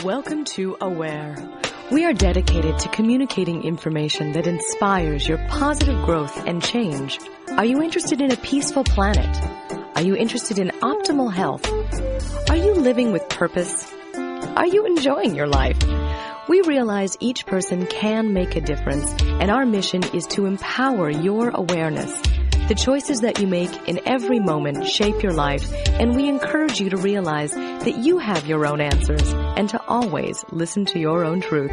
Welcome to Aware. We are dedicated to communicating information that inspires your positive growth and change. Are you interested in a peaceful planet? Are you interested in optimal health? Are you living with purpose? Are you enjoying your life? We realize each person can make a difference, and our mission is to empower your awareness. The choices that you make in every moment shape your life, and we encourage you to realize that you have your own answers and to always listen to your own truth.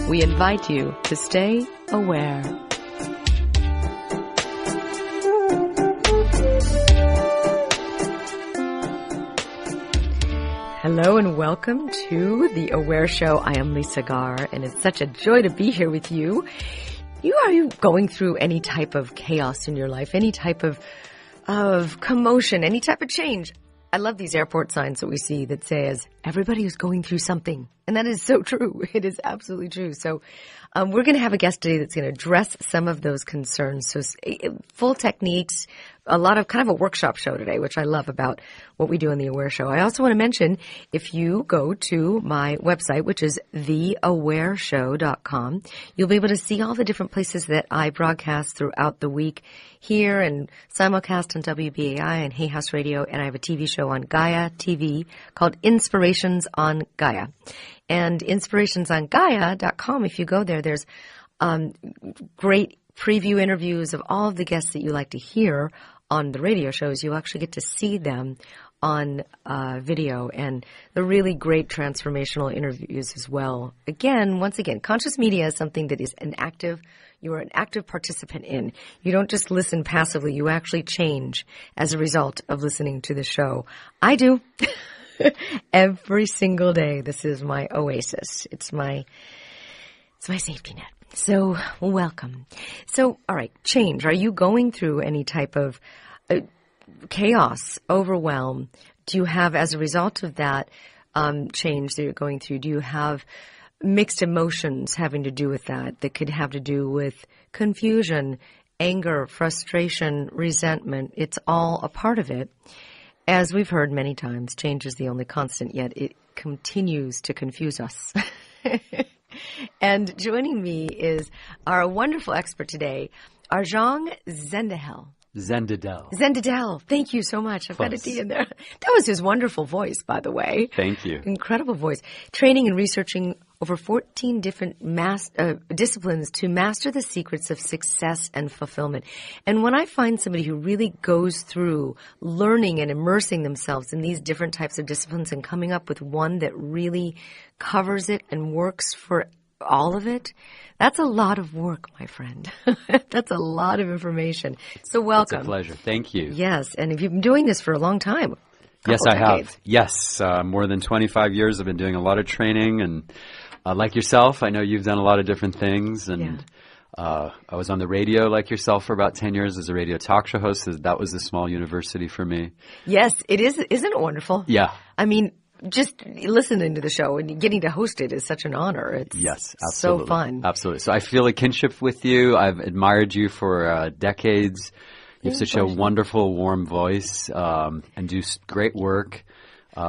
We invite you to stay aware. Hello and welcome to The Aware Show. I am Lisa Garr, and it's such a joy to be here with you. Are you going through any type of chaos in your life, any type of commotion, any type of change? I love these airport signs that we see that says, everybody is going through something. And that is so true. It is absolutely true. So we're going to have a guest today that's going to address some of those concerns. So full techniques, a lot of kind of a workshop show today, which I love about what we do on The Aware Show. I also want to mention, if you go to my website, which is theawareshow.com, you'll be able to see all the different places that I broadcast throughout the week here and simulcast on WBAI and Hay House Radio. And I have a TV show on Gaia TV called Inspirations on Gaia. And inspirationsongaia.com, if you go there, there's great preview interviews of all of the guests that you like to hear on the radio shows. You actually get to see them on video, and the really great transformational interviews as well. Once again, conscious media is something that is you are an active participant in. You don't just listen passively. You actually change as a result of listening to the show. I do. Every single day. This is my oasis. It's my safety net. So welcome. So, all right, change. Are you going through any type of chaos, overwhelm? Do you have, as a result of that change that you're going through, do you have mixed emotions having to do with that could have to do with confusion, anger, frustration, resentment? It's all a part of it. As we've heard many times, change is the only constant, yet it continues to confuse us. And joining me is our wonderful expert today, Arjang Zendehdel. Zendehdel. Thank you so much. I've got a D in there. That was his wonderful voice, by the way. Thank you. Incredible voice. Training and researching over 14 different disciplines to master the secrets of success and fulfillment. And when I find somebody who really goes through learning and immersing themselves in these different types of disciplines and coming up with one that really covers it and works for all of it, that's a lot of work, my friend. That's a lot of information. So welcome. It's a pleasure. Thank you. Yes, and you've been doing this for a long time. Yes, I have. Yes, more than 25 years. I've been doing a lot of training, and like yourself, I know you've done a lot of different things. And I was on the radio like yourself for about 10 years as a radio talk show host. That was a small university for me. Yes, it is. Isn't it wonderful? Yeah. I mean, just listening to the show and getting to host it is such an honor. It's so fun. Absolutely. So I feel a kinship with you. I've admired you for decades. You have such a wonderful, warm voice and do great work.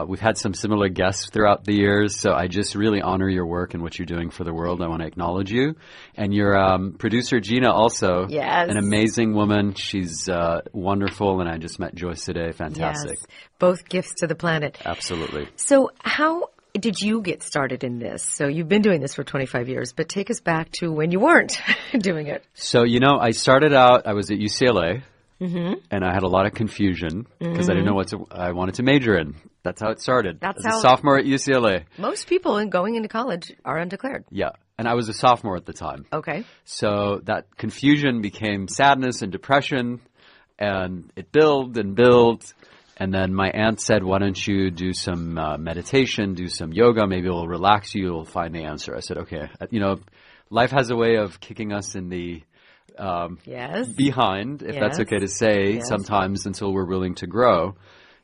We've had some similar guests throughout the years, so I just really honor your work and what you're doing for the world. I want to acknowledge you. And your producer, Gina, also an amazing woman. She's wonderful, and I just met Joyce today. Fantastic. Yes. Both gifts to the planet. Absolutely. So how did you get started in this? So you've been doing this for 25 years, but take us back to when you weren't doing it. So, I started out, I was at UCLA. Mm-hmm. And I had a lot of confusion because I didn't know what I wanted to major in. That's how it started. As a sophomore at UCLA. Most people going into college are undeclared. Yeah. And I was a sophomore at the time. Okay. So that confusion became sadness and depression, and it built and built. And then my aunt said, why don't you do some meditation, do some yoga, maybe it'll relax you, you'll find the answer. I said, okay. Life has a way of kicking us in the behind, if that's okay to say, sometimes until we're willing to grow.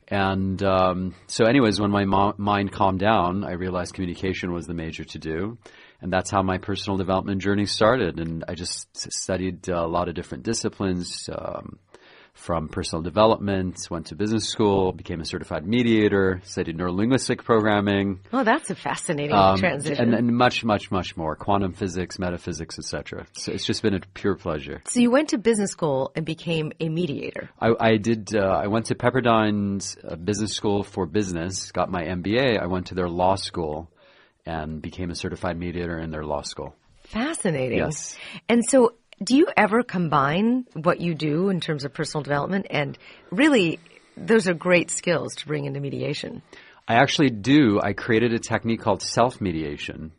And so anyways, when my mind calmed down, I realized communication was the major to do. And that's how my personal development journey started. And I just studied a lot of different disciplines, from personal development, went to business school, became a certified mediator, studied neurolinguistic programming. Oh, that's a fascinating transition. And much, much, much more. Quantum physics, metaphysics, etc. So it's just been a pure pleasure. So you went to business school and became a mediator. I did. I went to Pepperdine's business school for business, got my MBA. I went to their law school and became a certified mediator in their law school. Fascinating. Yes. And so do you ever combine what you do in terms of personal development? And really, those are great skills to bring into mediation. I actually do. I created a technique called self-mediation.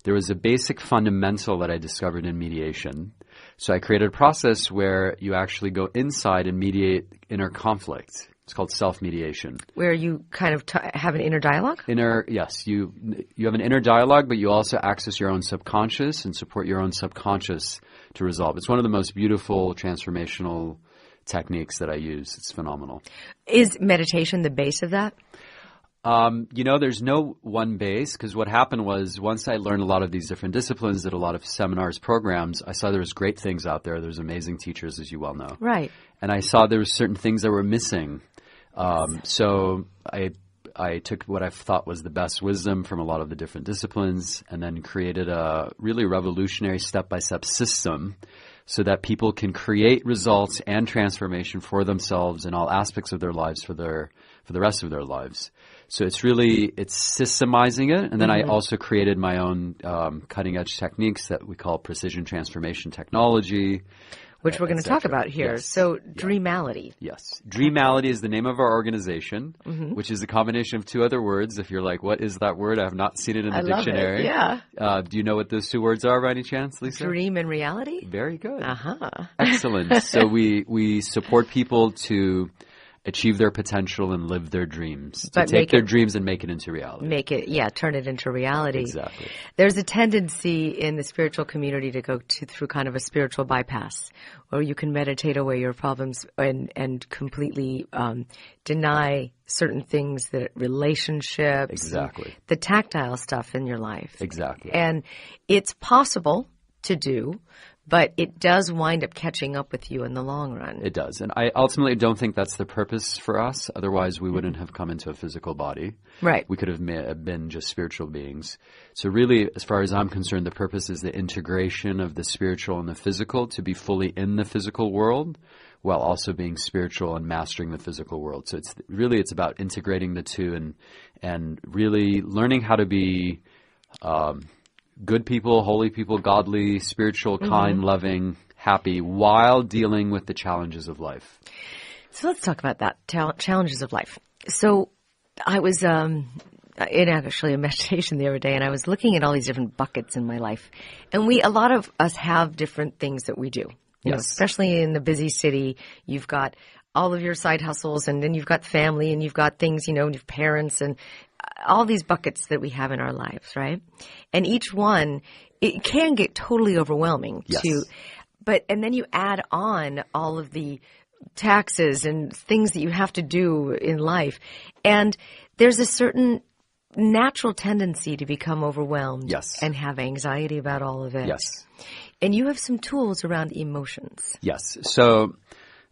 There was a basic fundamental that I discovered in mediation. So I created a process where you actually go inside and mediate inner conflict. It's called self-mediation. Where you kind of have an inner dialogue? Yes. You have an inner dialogue, but you also access your own subconscious and support your own subconscious to resolve. It's one of the most beautiful transformational techniques that I use. It's phenomenal. Is meditation the base of that? There's no one base, because what happened was once I learned a lot of these different disciplines, did a lot of seminars, programs, I saw there was great things out there. There's amazing teachers, as you well know. Right. And I saw there were certain things that were missing. So I took what I thought was the best wisdom from a lot of the different disciplines and then created a really revolutionary step-by-step system so that people can create results and transformation for themselves in all aspects of their lives for the rest of their lives. So it's systemizing it. And then I also created my own cutting-edge techniques that we call precision transformation technology. Which we're going to talk about here. Yes. So Dreamality. Yes. Dreamality is the name of our organization, which is a combination of two other words. If you're like, what is that word? I have not seen it in the dictionary. Love it. Yeah. Do you know what those two words are by any chance, Lisa? Dream and reality? Very good. Uh-huh. Excellent. So we support people to achieve their potential and live their dreams. To take their dreams and make it into reality. Turn it into reality. Exactly. There's a tendency in the spiritual community to go through kind of a spiritual bypass, where you can meditate away your problems and completely deny certain things, that relationships. Exactly. The tactile stuff in your life. Exactly. And it's possible to do, but it does wind up catching up with you in the long run. It does. And I ultimately don't think that's the purpose for us. Otherwise, we wouldn't have come into a physical body. Right. We could have been just spiritual beings. So really, as far as I'm concerned, the purpose is the integration of the spiritual and the physical to be fully in the physical world while also being spiritual and mastering the physical world. So it's about integrating the two and really learning how to be good people, holy people, godly, spiritual, kind, loving, happy, while dealing with the challenges of life. So let's talk about that, challenges of life. So I was in actually a meditation the other day, and I was looking at all these different buckets in my life. And a lot of us have different things that we do. You know, especially in the busy city, you've got all of your side hustles, and then you've got family, and you've got things, you have parents, and all these buckets that we have in our lives, right? And each one, it can get totally overwhelming and then you add on all of the taxes and things that you have to do in life. And there's a certain natural tendency to become overwhelmed and have anxiety about all of it. Yes. And you have some tools around emotions. Yes. So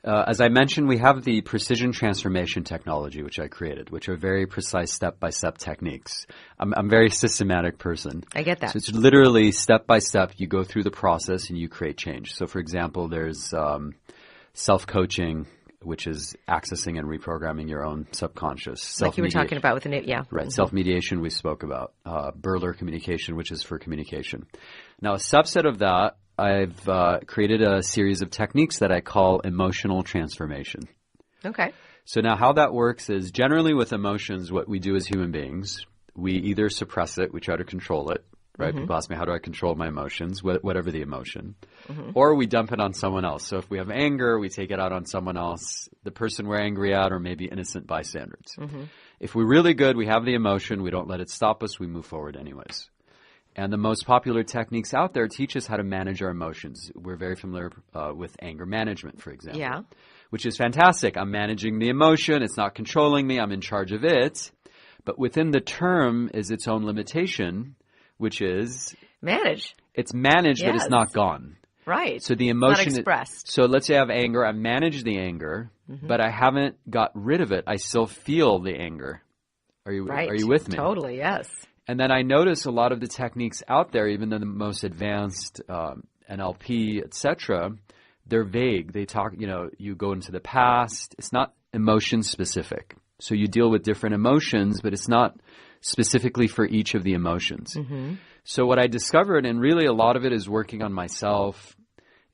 as I mentioned, we have the precision transformation technology, which I created, which are very precise step-by-step techniques. I'm a very systematic person. I get that. So it's literally step-by-step. You go through the process and you create change. So, for example, there's self-coaching, which is accessing and reprogramming your own subconscious. Like you were talking about with the Right. Self-mediation we spoke about. Burler communication, which is for communication. Now, a subset of that, I've created a series of techniques that I call emotional transformation. Okay. So now how that works is generally with emotions, what we do as human beings, we either suppress it, we try to control it, right? People ask me, how do I control my emotions, whatever the emotion, or we dump it on someone else. So if we have anger, we take it out on someone else, the person we're angry at, or maybe innocent bystanders. If we're really good, we have the emotion, we don't let it stop us, we move forward anyways. And the most popular techniques out there teach us how to manage our emotions. We're very familiar with anger management, for example, which is fantastic. I'm managing the emotion. It's not controlling me. I'm in charge of it. But within the term is its own limitation, which is manage. It's managed, but it's not gone. Right. So the emotion, not expressed. So let's say I have anger. I manage the anger, but I haven't got rid of it. I still feel the anger. Are you with me? Totally, yes. And then I notice a lot of the techniques out there, even though the most advanced NLP, etc., they're vague. They talk, you go into the past. It's not emotion specific. So you deal with different emotions, but it's not specifically for each of the emotions. So what I discovered, and really a lot of it is working on myself,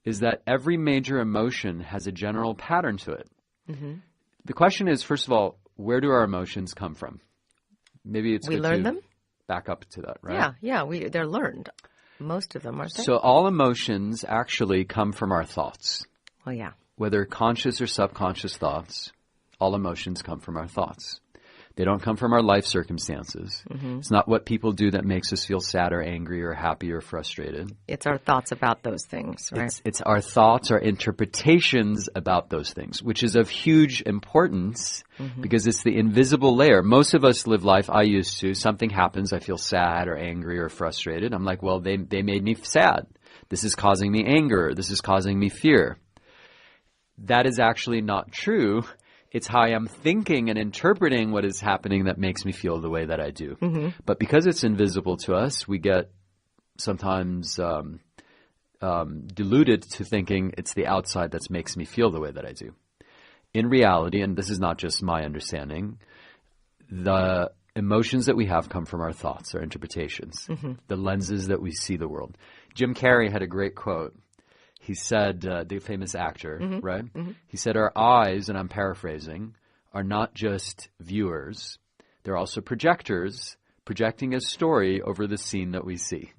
is that every major emotion has a general pattern to it. The question is, first of all, where do our emotions come from? Maybe it's we learn them. Back up to that, right? Yeah. They're learned. Most of them, aren't they? So all emotions actually come from our thoughts. Well, yeah. Whether conscious or subconscious thoughts, all emotions come from our thoughts. They don't come from our life circumstances. It's not what people do that makes us feel sad or angry or happy or frustrated. It's our thoughts about those things, right? It's our thoughts, our interpretations about those things, which is of huge importance because it's the invisible layer. Most of us live life, I used to, something happens, I feel sad or angry or frustrated. I'm like, well, they made me sad. This is causing me anger. This is causing me fear. That is actually not true. It's how I am thinking and interpreting what is happening that makes me feel the way that I do. But because it's invisible to us, we get sometimes deluded to thinking it's the outside that makes me feel the way that I do. In reality, and this is not just my understanding, the emotions that we have come from our thoughts, our interpretations, the lenses that we see the world. Jim Carrey had a great quote. He said, the famous actor, right? He said, our eyes, and I'm paraphrasing, are not just viewers. They're also projectors, projecting a story over the scene that we see.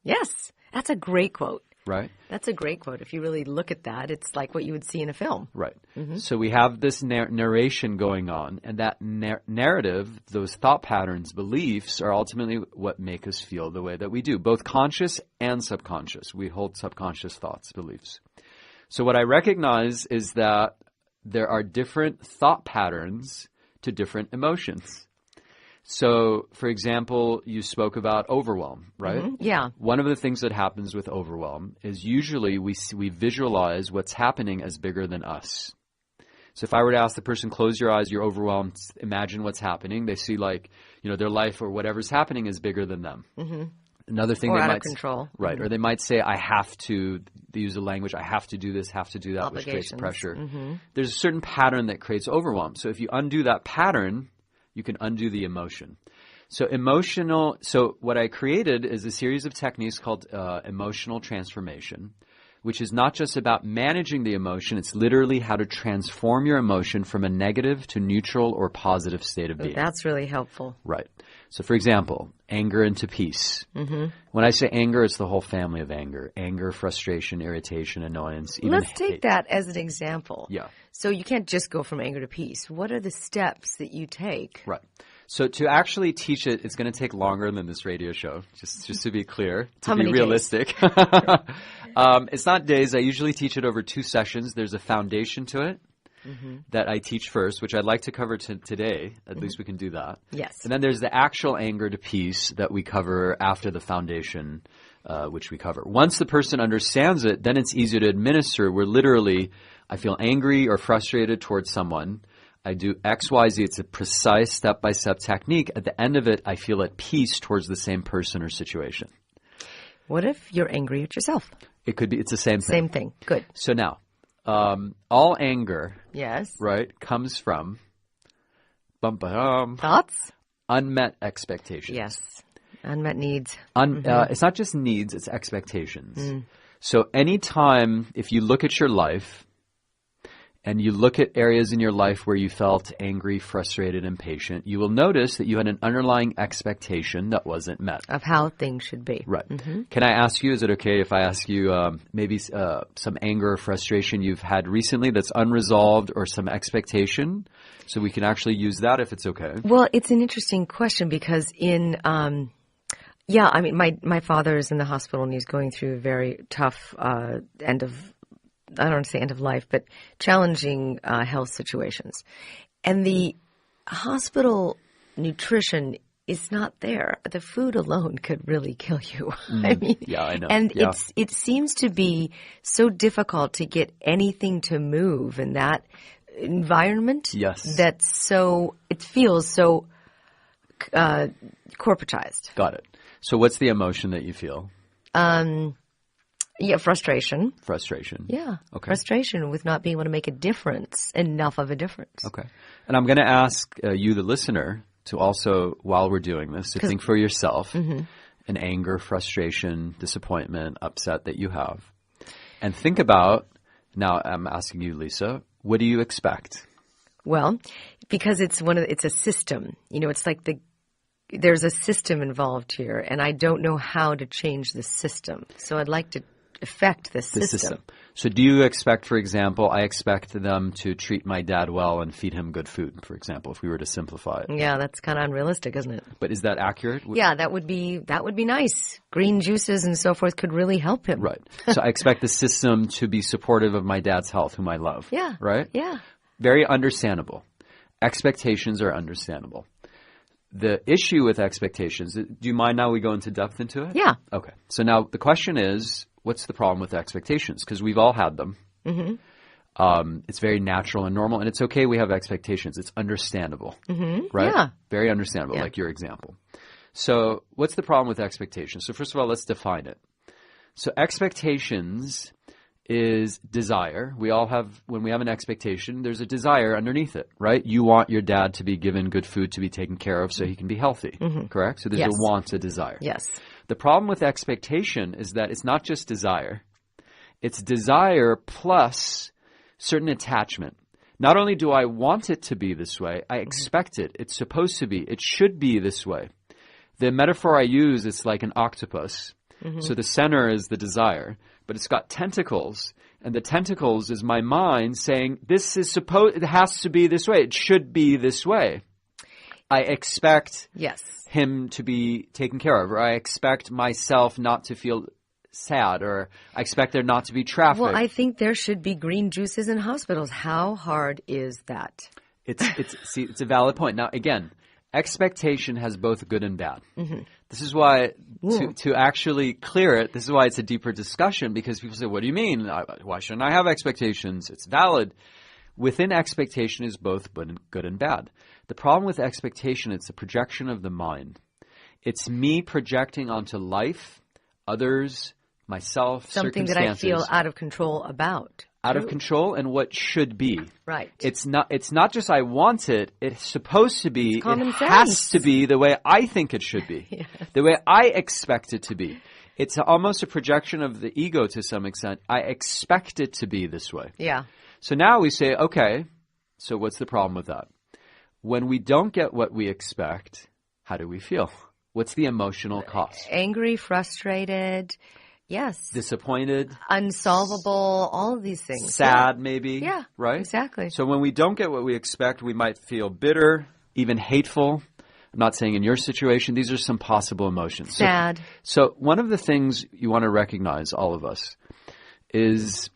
Yes, that's a great quote. Right? That's a great quote. If you really look at that, it's like what you would see in a film. Right. So we have this narration going on, and that narrative, those thought patterns, beliefs, are ultimately what make us feel the way that we do, both conscious and subconscious. We hold subconscious thoughts, beliefs. So what I recognize is that there are different thought patterns to different emotions. So, for example, you spoke about overwhelm, right? Yeah. One of the things that happens with overwhelm is usually we visualize what's happening as bigger than us. So if I were to ask the person, close your eyes, you're overwhelmed, imagine what's happening, they see their life or whatever's happening is bigger than them. Another thing or they out might of control. Right. Or they might say, I have to, they use the language, I have to do this, have to do that, which creates pressure. There's a certain pattern that creates overwhelm. So if you undo that pattern, you can undo the emotion. So what I created is a series of techniques called emotional transformation, which is not just about managing the emotion. It's literally how to transform your emotion from a negative to neutral or positive state of being. That's really helpful. Right. So for example, anger into peace. When I say anger, it's the whole family of anger. Anger, frustration, irritation, annoyance, even Let's take that as an example. Yeah. So you can't just go from anger to peace. What are the steps that you take? Right. So to actually teach it, it's going to take longer than this radio show, just to be clear, to be realistic. It's not days. I usually teach it over 2 sessions. There's a foundation to it that I teach first, which I'd like to cover today. At least we can do that. Yes. And then there's the actual anger to peace that we cover after the foundation, which we cover. Once the person understands it, then it's easier to administer. We're literally, I feel angry or frustrated towards someone. I do X, Y, Z. It's a precise step-by-step technique. At the end of it, I feel at peace towards the same person or situation. What if you're angry at yourself? It could be. It's the same thing. Same thing. Good. So now, all anger, yes, right, comes from thoughts, unmet expectations. Yes, unmet needs. It's not just needs; it's expectations. So anytime, if you look at your life, and you look at areas in your life where you felt angry, frustrated, impatient, you will notice that you had an underlying expectation that wasn't met. Of how things should be. Right. Can I ask you, is it okay if I ask you maybe some anger or frustration you've had recently that's unresolved or some expectation? So we can actually use that if it's okay. Well, it's an interesting question because my father is in the hospital and he's going through a very tough I don't want to say end of life, but challenging health situations. And the hospital nutrition is not there, the food alone could really kill you. I mean, yeah, I know. And Yeah. it seems to be so difficult to get anything to move in that environment. Yes. It feels so corporatized. Got it. So what's the emotion that you feel? Yeah, frustration. Frustration. Yeah. Okay. Frustration with not being able to make a difference, enough of a difference. Okay. And I'm going to ask you, the listener, to also, while we're doing this, to think for yourself an anger, frustration, disappointment, upset that you have. And think about, now I'm asking you, Lisa, what do you expect? Well, because it's a system. You know, it's like there's a system involved here, and I don't know how to change the system. So I'd like to affect the system. So do you expect, for example, I expect them to treat my dad well and feed him good food, for example, if we were to simplify it? Yeah, that's kind of unrealistic, isn't it? But is that accurate? Yeah, that would be nice. Green juices and so forth could really help him. Right. So I expect the system to be supportive of my dad's health, whom I love. Yeah. Right? Yeah. Very understandable. Expectations are understandable. The issue with expectations, do you mind now we go into depth into it? Yeah. Okay. So now the question is, what's the problem with expectations? Because we've all had them. It's very natural and normal, and it's okay we have expectations. It's understandable, right? Yeah. Very understandable, like your example. So what's the problem with expectations? So first of all, let's define it. So expectations is desire. We all have, when we have an expectation, there's a desire underneath it, right? You want your dad to be given good food, to be taken care of so he can be healthy, correct? So there's a want, a desire. Yes. The problem with expectation is that it's not just desire. It's desire plus certain attachment. Not only do I want it to be this way, I expect it. It's supposed to be. It should be this way. The metaphor I use is like an octopus. So the center is the desire, but it's got tentacles, and the tentacles is my mind saying, it has to be this way. It should be this way. I expect him to be taken care of, or I expect myself not to feel sad, or I expect there not to be traffic. Well, I think there should be green juices in hospitals. How hard is that? It's a valid point. Now, again, expectation has both good and bad. This is why, to actually clear it, this is why it's a deeper discussion, because people say, what do you mean? Why shouldn't I have expectations? It's valid. Within expectation is both good and bad. The problem with expectation, it's a projection of the mind. It's me projecting onto life, others, myself, something circumstances. That I feel out of control about. Out of control and what should be. Right. It's not just I want it, it's supposed to be. It's common sense. Has to be the way I think it should be. Yes. The way I expect it to be. It's almost a projection of the ego to some extent. I expect it to be this way. Yeah. So now we say, okay, so what's the problem with that? When we don't get what we expect, how do we feel? What's the emotional cost? Angry, frustrated. Yes. Disappointed. Unsolvable, all of these things. Sad, maybe. Yeah. Right? Exactly. So when we don't get what we expect, we might feel bitter, even hateful. I'm not saying in your situation. These are some possible emotions. Sad. So one of the things you want to recognize, all of us, is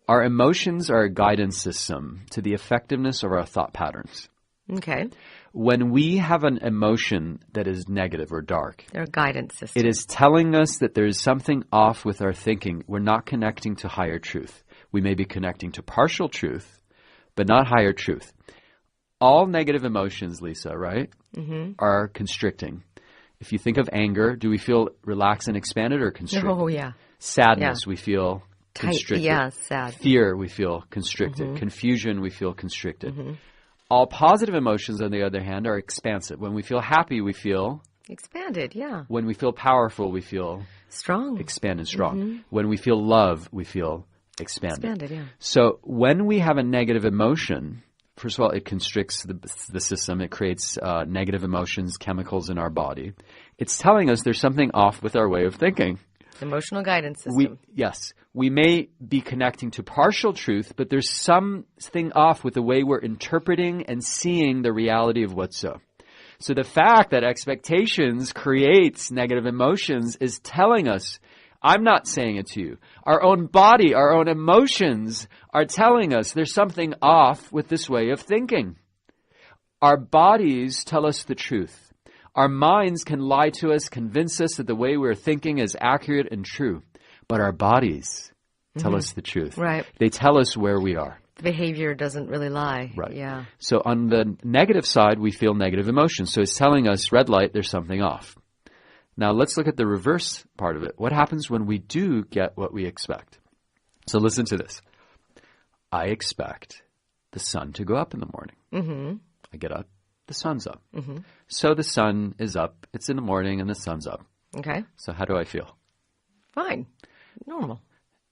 our emotions are a guidance system to the effectiveness of our thought patterns. Okay. When we have an emotion that is negative or dark, they're a guidance system. It is telling us that there is something off with our thinking. We're not connecting to higher truth. We may be connecting to partial truth, but not higher truth. All negative emotions, Lisa, right, are constricting. If you think of anger, do we feel relaxed and expanded or constricted? Oh, yeah. Sadness, we feel constricted. Yeah, sad. Fear, we feel constricted. Confusion, we feel constricted. All positive emotions, on the other hand, are expansive. When we feel happy, we feel expanded, yeah. When we feel powerful, we feel strong. Expanded, strong. When we feel love, we feel expanded. Expanded, yeah. So when we have a negative emotion, first of all, it constricts the system. It creates negative emotions, chemicals in our body. It's telling us there's something off with our way of thinking. Emotional guidance system. Yes. We may be connecting to partial truth, but there's something off with the way we're interpreting and seeing the reality of what's so. So the fact that expectations creates negative emotions is telling us, I'm not saying it to you. Our own body, our own emotions are telling us there's something off with this way of thinking. Our bodies tell us the truth. Our minds can lie to us, convince us that the way we're thinking is accurate and true. But our bodies tell us the truth. Right. They tell us where we are. The behavior doesn't really lie. Right. Yeah. So on the negative side, we feel negative emotions. So it's telling us, red light, there's something off. Now let's look at the reverse part of it. What happens when we do get what we expect? So listen to this. I expect the sun to go up in the morning. Mm-hmm. I get up, the sun's up. Mm-hmm. So the sun is up. It's in the morning and the sun's up. Okay. So how do I feel? Fine. Normal.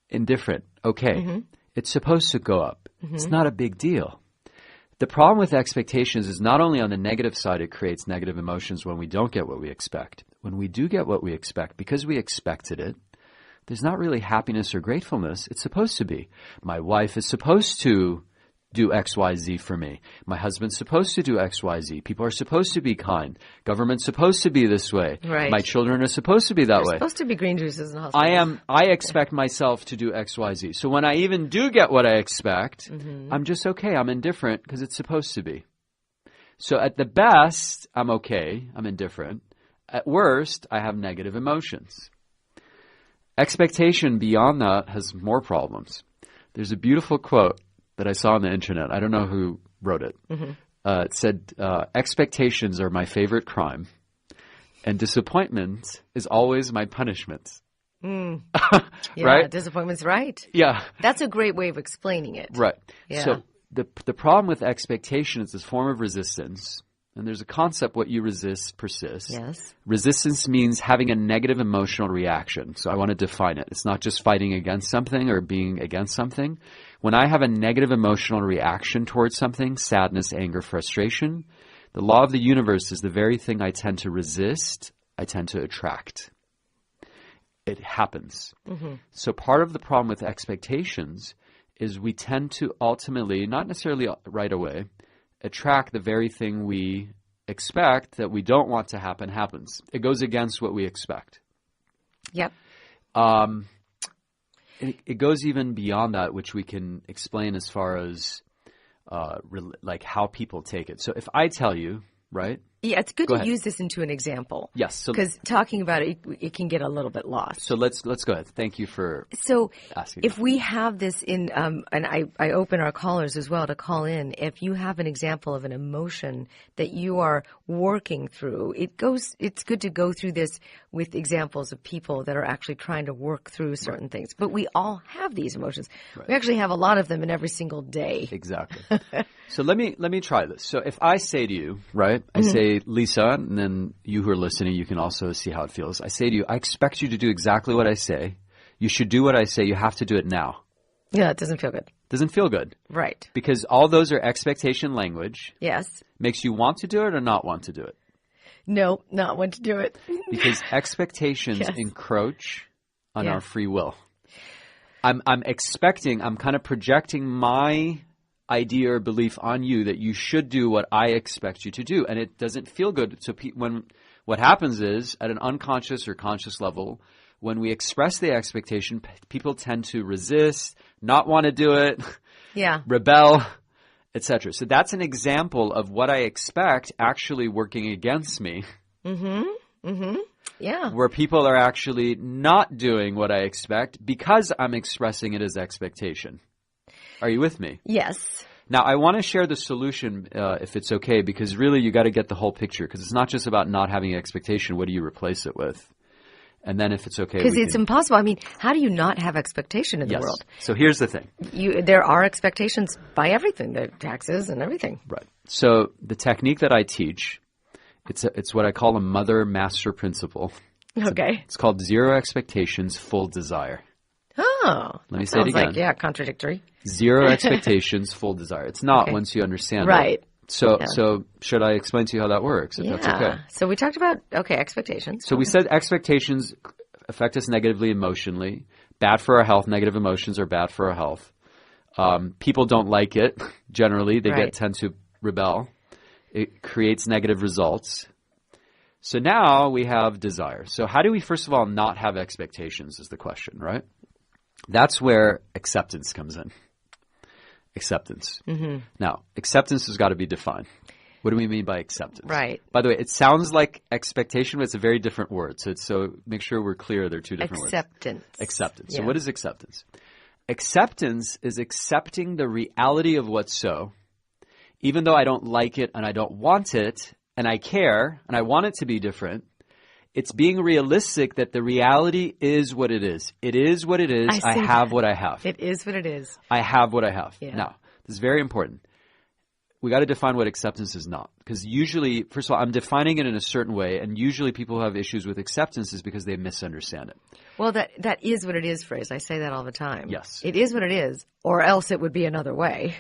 Indifferent. Okay. Mm-hmm. It's supposed to go up. Mm-hmm. It's not a big deal. The problem with expectations is not only on the negative side, it creates negative emotions when we don't get what we expect. When we do get what we expect, because we expected it, there's not really happiness or gratefulness. It's supposed to be. My wife is supposed to do X, Y, Z for me. My husband's supposed to do X, Y, Z. People are supposed to be kind. Government's supposed to be this way. Right. My children are supposed to be that way. They're supposed to be green juices in the hospital. I expect myself to do X, Y, Z. So when I even do get what I expect, I'm just okay. I'm indifferent because it's supposed to be. So at the best, I'm okay. I'm indifferent. At worst, I have negative emotions. Expectation beyond that has more problems. There's a beautiful quote that I saw on the internet. I don't know who wrote it. Mm-hmm. It said, expectations are my favorite crime, and disappointment is always my punishment. Yeah, right? Disappointment's right. Yeah. That's a great way of explaining it. Right. Yeah. So the problem with expectation is this form of resistance. And there's a concept, what you resist persists. Yes. Resistance means having a negative emotional reaction. So I want to define it. It's not just fighting against something or being against something. When I have a negative emotional reaction towards something, sadness, anger, frustration, the law of the universe is the very thing I tend to resist, I tend to attract. It happens. Mm-hmm. So part of the problem with expectations is we tend to ultimately, not necessarily right away, attract the very thing we expect that we don't want to happen happens. It goes against what we expect. Yep. It goes even beyond that, which we can explain as far as like how people take it. So if I tell you, right? Yeah, it's good Go to ahead. use this into an example. Yes. Because talking about it, it can get a little bit lost. So let's go ahead. Thank you for asking. If we have this in, and I open our callers as well to call in, if you have an example of an emotion that you are working through, it's good to go through this with examples of people that are actually trying to work through certain things. But we all have these emotions. Right. We actually have a lot of them in every single day. Exactly. So let me try this. So if I say to you, right, I say, Lisa, and then you who are listening, you can also see how it feels. I say to you, I expect you to do exactly what I say. You should do what I say. You have to do it now. Yeah, it doesn't feel good. Doesn't feel good. Right. Because all those are expectation language. Yes. Makes you want to do it or not want to do it? No, not want to do it. Because expectations encroach on our free will. I'm expecting, I'm kind of projecting my idea or belief on you that you should do what I expect you to do. And it doesn't feel good. So what happens is, at an unconscious or conscious level, when we express the expectation, people tend to resist, not want to do it, rebel, etc. So that's an example of what I expect actually working against me. Mm-hmm. Mm-hmm. Yeah. Where people are actually not doing what I expect because I'm expressing it as expectation. Are you with me? Yes. Now, I want to share the solution, if it's okay, because really you got to get the whole picture, because it's not just about not having expectation. What do you replace it with? And then if it's okay, because it's impossible. I mean, how do you not have expectation in the world? So here's the thing. There are expectations by everything, the taxes and everything. Right. So the technique that I teach, it's what I call a mother-master principle. Okay. It's called zero expectations, full desire. Oh. Let me say it again. Like, contradictory. Zero expectations, full desire. It's not once you understand it. Right. So should I explain to you how that works, if that's okay? So we talked about, expectations. So we said expectations affect us negatively emotionally. Bad for our health. Negative emotions are bad for our health. People don't like it, generally. They tend to rebel. It creates negative results. So now we have desire. So how do we, first of all, not have expectations is the question, right? That's where acceptance comes in. Acceptance. Mm-hmm. Now, acceptance has got to be defined. What do we mean by acceptance? Right. By the way, it sounds like expectation, but it's a very different word. So make sure we're clear they're two different words. Acceptance. Yeah. So what is acceptance? Acceptance is accepting the reality of what's so, even though I don't like it and I don't want it, and I care and I want it to be different. It's being realistic that the reality is what it is. It is what it is. I have what I have. It is what it is. I have what I have. Yeah. Now, this is very important. We got to define what acceptance is not. Because usually, first of all, I'm defining it in a certain way, and usually people who have issues with acceptance is because they misunderstand it. Well, that is what it is phrase. I say that all the time. Yes. It is what it is, or else it would be another way.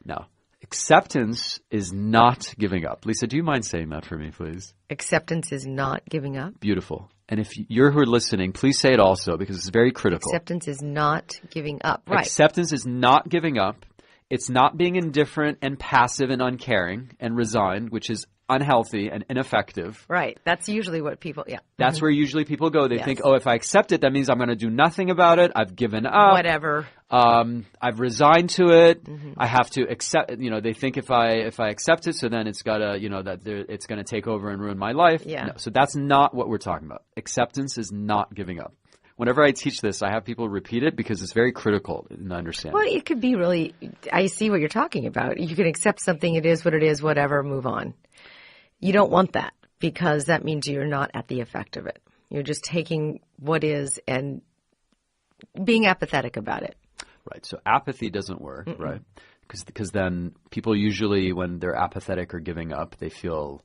Now, acceptance is not giving up. Lisa, do you mind saying that for me, please? Acceptance is not giving up. Beautiful. And if you're who are listening, please say it also because it's very critical. Acceptance is not giving up. Right. Acceptance is not giving up. It's not being indifferent and passive and uncaring and resigned, which is unhealthy and ineffective. Right. That's usually what people, That's where usually people go. They think, oh, if I accept it, that means I'm going to do nothing about it. I've given up. Whatever. I've resigned to it. I have to accept, they think if I accept it, so then it's got to, it's going to take over and ruin my life. Yeah. No, so that's not what we're talking about. Acceptance is not giving up. Whenever I teach this, I have people repeat it because it's very critical in understanding. Well, it could be really, I see what you're talking about. You can accept something, it is what it is, whatever, move on. You don't want that because that means you're not at the effect of it. You're just taking what is and being apathetic about it. Right. So apathy doesn't work, right? Because then people usually, when they're apathetic or giving up, they feel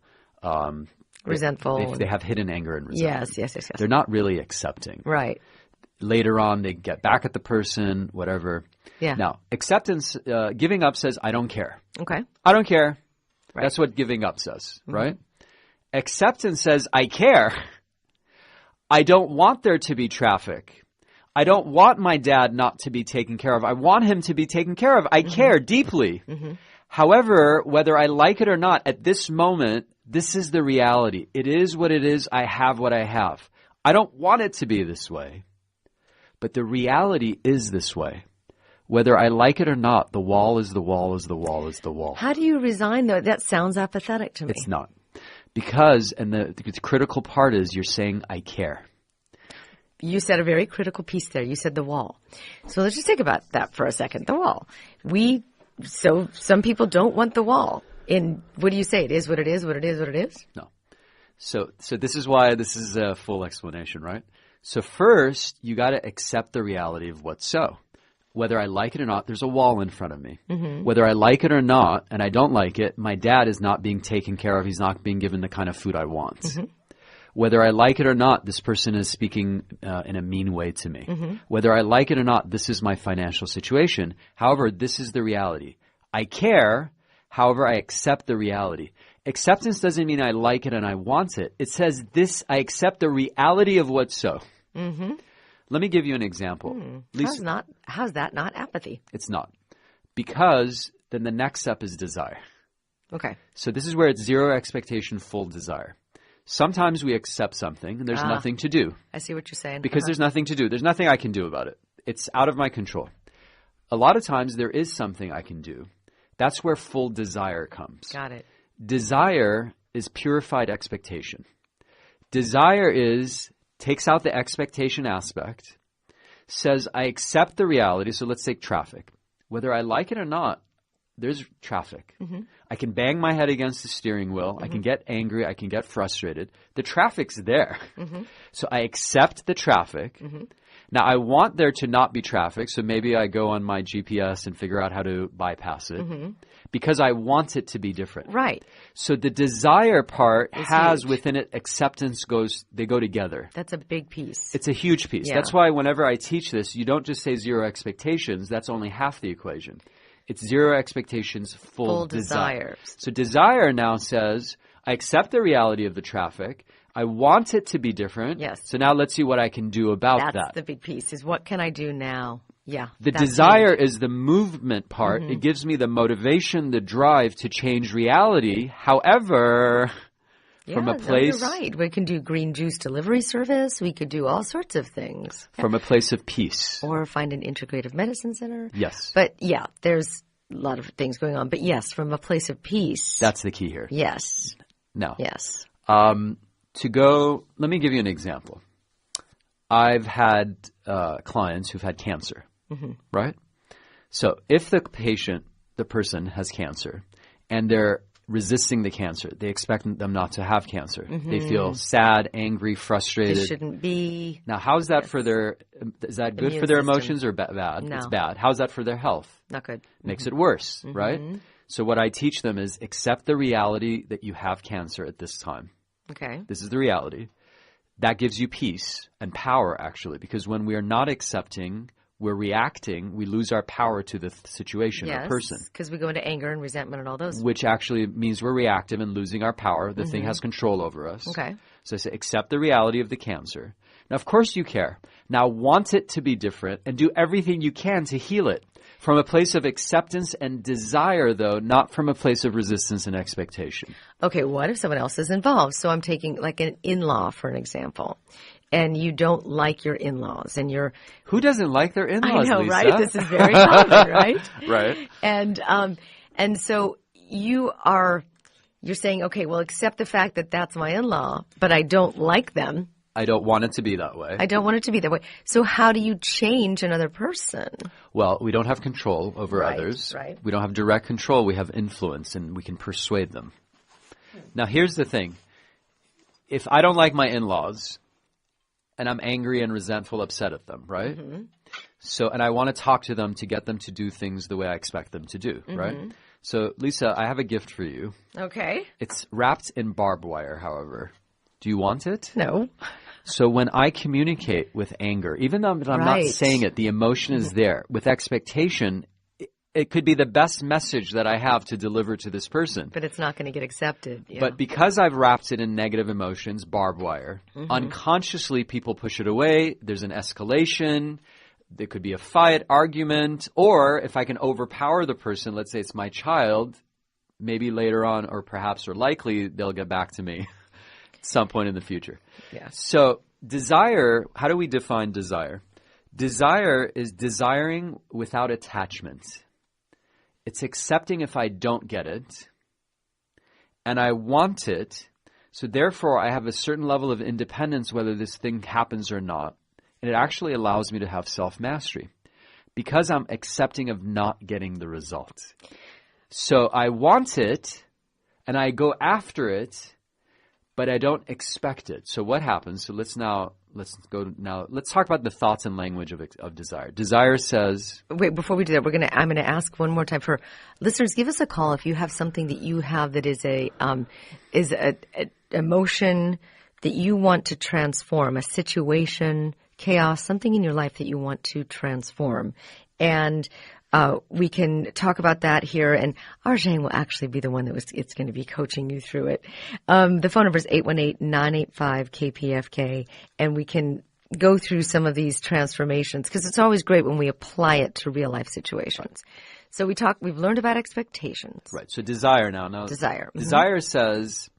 resentful. They have hidden anger and resentment. Yes. They're not really accepting. Right. Later on, they get back at the person, whatever. Yeah. Now, acceptance, giving up says, I don't care. Okay. I don't care. Right. That's what giving up says, right? Acceptance says, I care. I don't want there to be traffic. I don't want my dad not to be taken care of. I want him to be taken care of. I care deeply. However, whether I like it or not, at this moment, this is the reality. It is what it is. I have what I have. I don't want it to be this way, but the reality is this way. Whether I like it or not, the wall is the wall is the wall is the wall. How do you resign, though? That sounds apathetic to me. It's not. Because, and the critical part is you're saying, I care. You said a very critical piece there. You said the wall. So let's just think about that for a second, the wall. So some people don't want the wall. And what do you say? It is what it is, what it is, what it is? No. So this is why this is a full explanation, right? So first, you got to accept the reality of what's so. Whether I like it or not, there's a wall in front of me. Whether I like it or not, and I don't like it, my dad is not being taken care of. He's not being given the kind of food I want. Whether I like it or not, this person is speaking in a mean way to me. Whether I like it or not, this is my financial situation. However, this is the reality. I care. However, I accept the reality. Acceptance doesn't mean I like it and I want it. It says this, I accept the reality of what's so. Let me give you an example. Lisa, how's that not apathy? It's not. Because then the next step is desire. Okay. So this is where it's zero expectation, full desire. Sometimes we accept something and there's nothing to do. I see what you're saying. Because there's nothing to do. There's nothing I can do about it. It's out of my control. A lot of times there is something I can do. That's where full desire comes. Got it. Desire is purified expectation. Desire takes out the expectation aspect, says I accept the reality. So let's take traffic. Whether I like it or not, there's traffic. I can bang my head against the steering wheel. I can get angry. I can get frustrated. The traffic's there. So I accept the traffic. Now, I want there to not be traffic, so maybe I go on my GPS and figure out how to bypass it because I want it to be different. Right. So the desire part has huge. within it acceptance they go together. That's a big piece. It's a huge piece. Yeah. That's why whenever I teach this, you don't just say zero expectations. That's only half the equation. It's zero expectations, full desire. So desire now says, I accept the reality of the traffic. I want it to be different. Yes. So now let's see what I can do about that. That's the big piece, is what can I do now? Yeah. The desire is the movement part. It gives me the motivation, the drive to change reality. However, from a place... you're right. We can do green juice delivery service. We could do all sorts of things. From a place of peace. Or find an integrative medicine center. Yes. But yeah, there's lot of things going on. But yes, from a place of peace. That's the key here. Yes. No. Yes. Let me give you an example. I've had clients who've had cancer, right? So if the person has cancer and they're resisting the cancer, they expect them not to have cancer. They feel sad, angry, frustrated. They shouldn't be. Now, how's that for is that good for their emotions or bad? No. It's bad. How's that for their health? Not good. Makes it worse, right? So what I teach them is accept the reality that you have cancer at this time. Okay. This is the reality. That gives you peace and power, actually, because when we are not accepting, we're reacting, we lose our power to the situation or person. Yes, because we go into anger and resentment and all those. Which actually means we're reactive and losing our power. The thing has control over us. Okay. So I say, accept the reality of the cancer. Now, of course you care. Now, want it to be different and do everything you can to heal it. From a place of acceptance and desire, though, not from a place of resistance and expectation. Okay, what if someone else is involved? So I'm taking like an in-law, for an example. And you don't like your in-laws, and you're... Who doesn't like their in-laws, I know, Lisa? right? This is very common, right? Right. And so you're saying, okay, well, accept the fact that that's my in-law, but I don't like them. I don't want it to be that way. I don't want it to be that way. So how do you change another person? Well, we don't have control over Right, others. right. We don't have direct control. We have influence, and we can persuade them. Now, here's the thing. If I don't like my in-laws, and I'm angry and resentful, upset at them, right? So, and I want to talk to them to get them to do things the way I expect them to do, right? So, Lisa, I have a gift for you. Okay. It's wrapped in barbed wire, however. Do you want it? No. So when I communicate with anger, even though I'm not Right. saying it, the emotion is there. With expectation, it could be the best message that I have to deliver to this person. But it's not going to get accepted. Yeah. But because I've wrapped it in negative emotions, barbed wire, unconsciously people push it away. There's an escalation. There could be a fight, argument, or if I can overpower the person, let's say it's my child, maybe later on or perhaps or likely they'll get back to me at some point in the future. Yeah. So desire, how do we define desire? Desire is desiring without attachment. It's accepting if I don't get it, and I want it, so therefore I have a certain level of independence whether this thing happens or not. And it actually allows me to have self-mastery because I'm accepting of not getting the result. So I want it, and I go after it, but I don't expect it. So what happens? So let's talk about the thoughts and language of desire. Desire says... Wait, before we do that, I'm going to ask one more time for listeners. Give us a call if you have something that you have that is a emotion that you want to transform, a situation, chaos, something in your life that you want to transform. And we can talk about that here, and Arjang will actually be the one it's going to be coaching you through it. The phone number is 818-985-KPFK, and we can go through some of these transformations because it's always great when we apply it to real life situations. So we've learned about expectations. Right. So desire now. Desire. Mm-hmm. Desire says,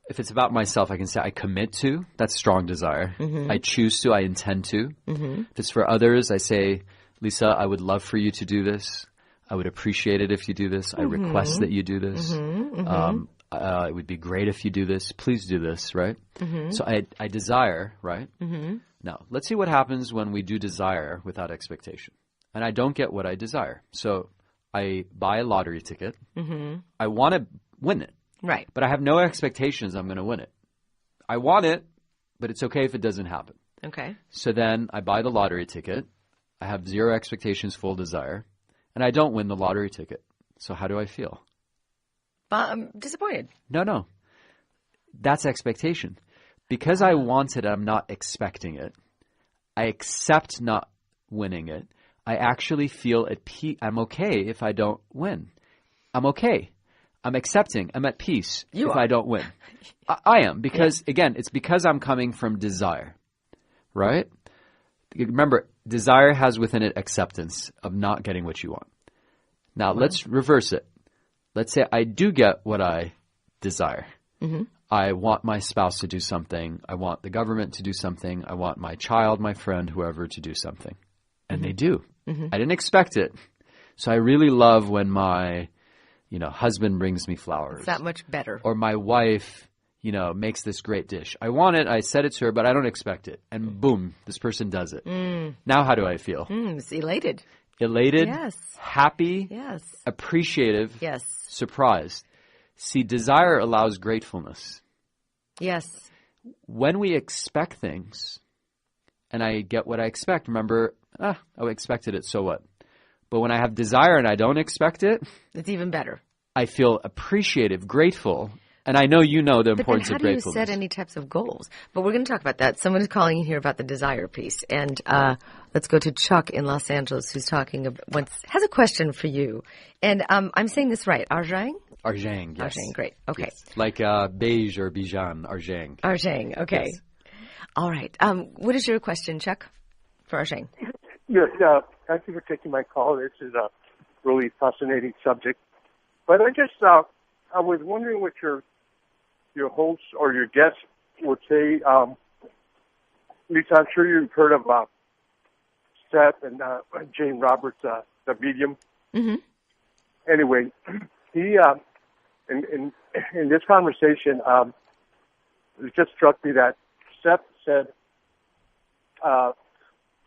if it's about myself, I can say I commit to. That's strong desire. Mm-hmm. I choose to. I intend to. Mm-hmm. If it's for others, I say, Lisa, I would love for you to do this. I would appreciate it if you do this. I request that you do this. It would be great if you do this. Please do this, right? Mm-hmm. So I desire, right? Mm-hmm. Now, let's see what happens when we do desire without expectation. And I don't get what I desire. So I buy a lottery ticket. Mm-hmm. I want to win it. Right. But I have no expectations I'm going to win it. I want it, but it's okay if it doesn't happen. Okay. So then I buy the lottery ticket. I have zero expectations, full desire, and I don't win the lottery ticket. So how do I feel? I'm disappointed. No. That's expectation. Because I want it, I'm not expecting it. I accept not winning it. I actually feel at peace. I'm okay if I don't win. I'm okay. I'm accepting. I'm at peace I don't win. I am because, again, it's because I'm coming from desire, right? Remember, desire has within it acceptance of not getting what you want. Now, let's reverse it. Let's say I do get what I desire. Mm-hmm. I want my spouse to do something. I want the government to do something. I want my child, my friend, whoever to do something. And they do. Mm-hmm. I didn't expect it. So I really love when my, husband brings me flowers. It's that much better. Or my wife, makes this great dish. I want it, I said it to her, but I don't expect it. And boom, this person does it. Now how do I feel? It's elated. Elated? Yes. Happy? Yes. Appreciative? Yes. Surprised? See, desire allows gratefulness. Yes. When we expect things, and I get what I expect, remember, I expected it, so what? But when I have desire and I don't expect it, it's even better. I feel appreciative, grateful, and I know you know the importance of gratefulness. How do you set any types of goals? But we're going to talk about that. Someone is calling in here about the desire piece, and let's go to Chuck in Los Angeles, who's has a question for you. And I'm saying this right, Arjang? Arjang, yes. Arjang, great. Okay. Yes. Like beige or Bijan, Arjang. Arjang, okay. Yes. All right. What is your question, Chuck, for Arjang? Yes, thank you for taking my call. This is a really fascinating subject. But I was wondering what your host or your guest would say. Lisa, I'm sure you've heard of Seth and Jane Roberts, the medium. Mm-hmm. Anyway, he in this conversation, it just struck me that Seth said,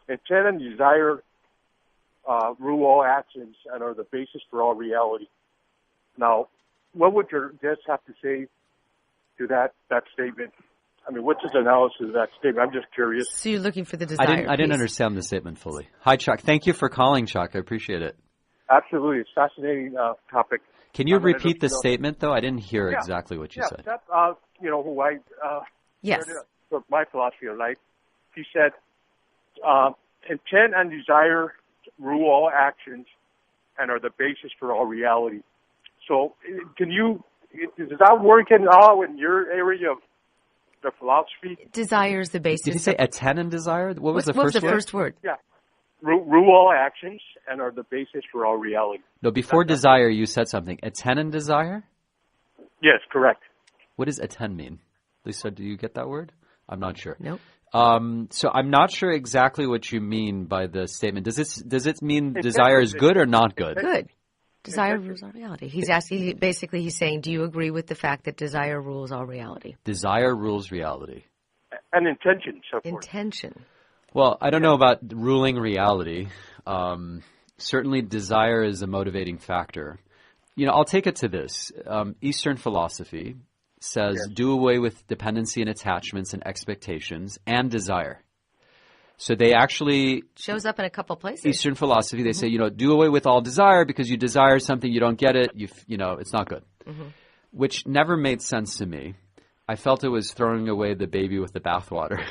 intent and desire rule all actions and are the basis for all reality. Now, what would your guest have to say to that statement? I mean, what's his analysis of that statement? I'm just curious. So you're looking for the desire I didn't understand the statement fully. Hi, Chuck. Thank you for calling, Chuck. I appreciate it. Absolutely. It's a fascinating topic. Can you repeat the statement, though? I didn't hear exactly what you said. That's, who I yes. for my philosophy of life. He said, intent and desire rule all actions and are the basis for all reality. So does that work in all in your area of the philosophy? Desire is the basis. Did you say attend and desire? What was the first word? Yeah. Rule all actions and are the basis for all reality. No, before desire, you said something. Attend and desire? Yes, correct. What does attend mean? Lisa, do you get that word? I'm not sure. Nope. So I'm not sure exactly what you mean by the statement. Does it mean desire is good or not good? Good. Desire rules all reality. He's asking, basically he's saying, do you agree with the fact that desire rules all reality? Desire rules reality. And intention, so forth. Intention. Well, I don't know about ruling reality. Certainly desire is a motivating factor. I'll take it to this. Eastern philosophy says do away with dependency and attachments and expectations and desire. So they actually shows up in a couple places. Eastern philosophy, they say, do away with all desire because you desire something, you don't get it, it's not good. Mm-hmm. Which never made sense to me. I felt it was throwing away the baby with the bathwater.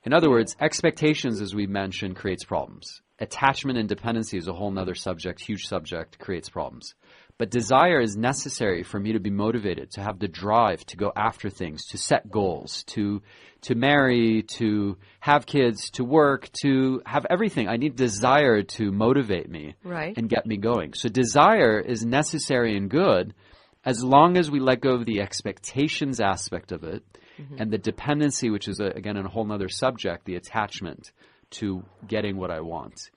In other words, expectations, as we mentioned, creates problems. Attachment and dependency is a whole other subject, huge subject, creates problems. But desire is necessary for me to be motivated, to have the drive to go after things, to set goals, to marry, to have kids, to work, to have everything. I need desire to motivate me and get me going. So desire is necessary and good as long as we let go of the expectations aspect of it and the dependency, which is, again, a whole other subject, the attachment to getting what I want.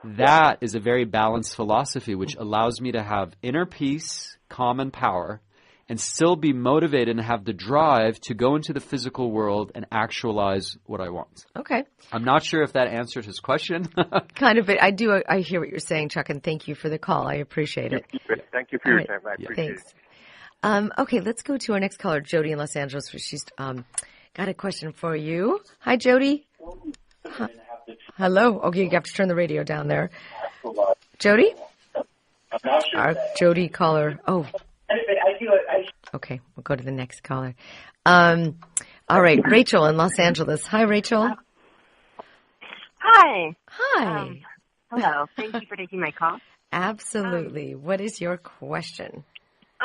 That is a very balanced philosophy which allows me to have inner peace, calm, and power, and still be motivated and have the drive to go into the physical world and actualize what I want. Okay. I'm not sure if that answered his question. Kind of, but I hear what you're saying, Chuck, and thank you for the call. I appreciate it. Thank you for your time. I appreciate it. Okay, let's go to our next caller, Jody in Los Angeles. She's got a question for you. Hi, Jody. Hello. Okay, you have to turn the radio down there. Jody? Our Jody caller. Oh. Okay, we'll go to the next caller. All right, Rachel in Los Angeles. Hi, Rachel. Hi. Hi. Hello. Thank you for taking my call. Absolutely. What is your question?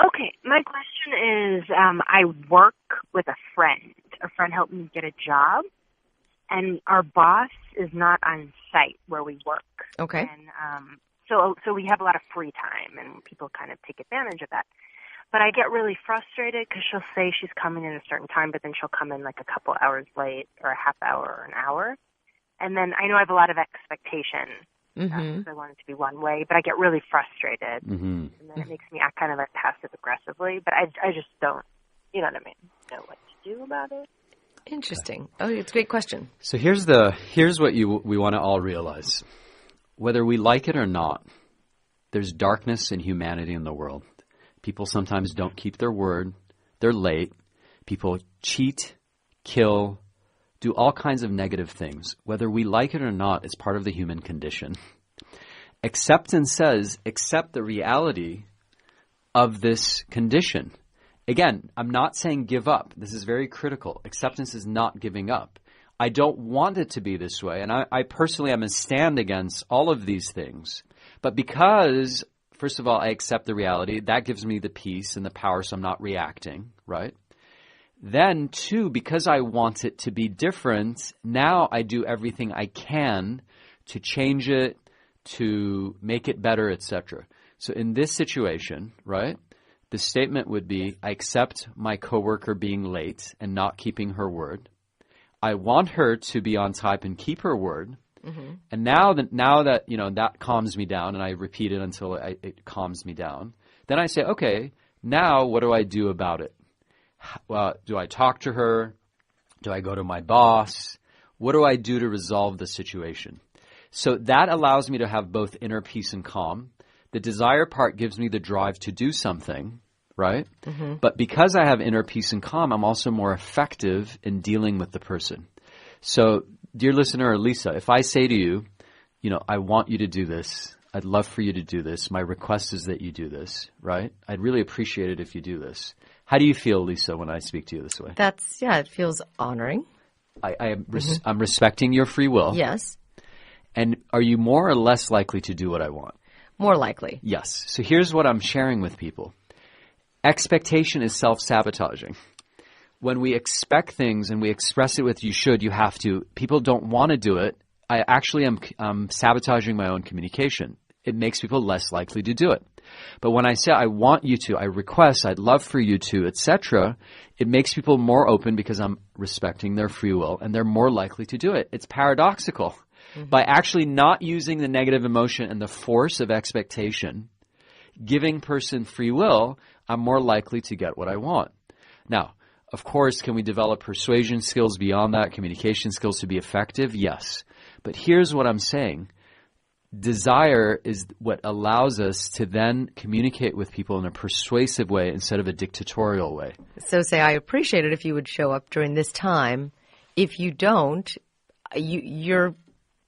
Okay, my question is, I work with a friend. A friend helped me get a job, and our boss is not on site where we work. Okay. And so we have a lot of free time, and people kind of take advantage of that. But I get really frustrated because she'll say she's coming in a certain time, but then she'll come in like a couple hours late or a half hour or an hour. And then I know I have a lot of expectation because I want it to be one way, but I get really frustrated, and then it makes me act kind of like passive aggressively. But I just don't, you know what I mean, know what to do about it. Interesting. Oh, it's a great question. So here's what we want to all realize. Whether we like it or not, there's darkness in humanity in the world. People sometimes don't keep their word. They're late. People cheat, kill, do all kinds of negative things. Whether we like it or not, it's part of the human condition. Acceptance says, accept the reality of this condition. Again, I'm not saying give up. This is very critical. Acceptance is not giving up. I don't want it to be this way. And I personally am a stand against all of these things. But because, first of all, I accept the reality, that gives me the peace and the power so I'm not reacting, right? Then, two, because I want it to be different, now I do everything I can to change it, to make it better, etc. So in this situation, right, the statement would be, I accept my coworker being late and not keeping her word. I want her to be on time and keep her word. And now that you know that calms me down, and I repeat it until it calms me down, then I say, okay, now what do I do about it? Do I talk to her? Do I go to my boss? What do I do to resolve the situation? So that allows me to have both inner peace and calm. The desire part gives me the drive to do something, right? But because I have inner peace and calm, I'm also more effective in dealing with the person. So, dear listener or Lisa, if I say to you, you know, I want you to do this. I'd love for you to do this. My request is that you do this, right? I'd really appreciate it if you do this. How do you feel, Lisa, when I speak to you this way? It feels honoring. I'm respecting your free will. Yes. And are you more or less likely to do what I want? More likely. Yes. So here's what I'm sharing with people. Expectation is self-sabotaging. When we expect things and we express it with you should, you have to, people don't want to do it. I actually am sabotaging my own communication. It makes people less likely to do it. But when I say I want you to, I request, I'd love for you to, etc., it makes people more open because I'm respecting their free will and they're more likely to do it. It's paradoxical. By actually not using the negative emotion and the force of expectation, giving person free will, I'm more likely to get what I want. Now, of course, can we develop persuasion skills beyond that, communication skills to be effective? Yes. But here's what I'm saying. Desire is what allows us to then communicate with people in a persuasive way instead of a dictatorial way. So say, I appreciate it if you would show up during this time. If you don't, you're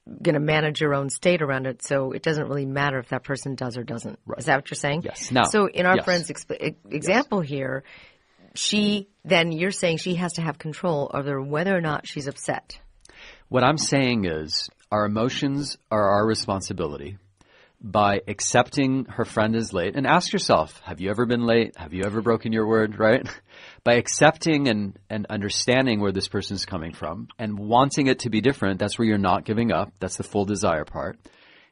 going to manage your own state around it, so it doesn't really matter if that person does or doesn't. Right. Is that what you're saying? Yes. Now, so in our yes. friend's example here, you're saying she has to have control over whether or not she's upset. What I'm saying is our emotions are our responsibility. By accepting her friend is late, and ask yourself, have you ever been late? Have you ever broken your word, right? By accepting and understanding where this person's coming from and wanting it to be different, that's where you're not giving up. That's the full desire part.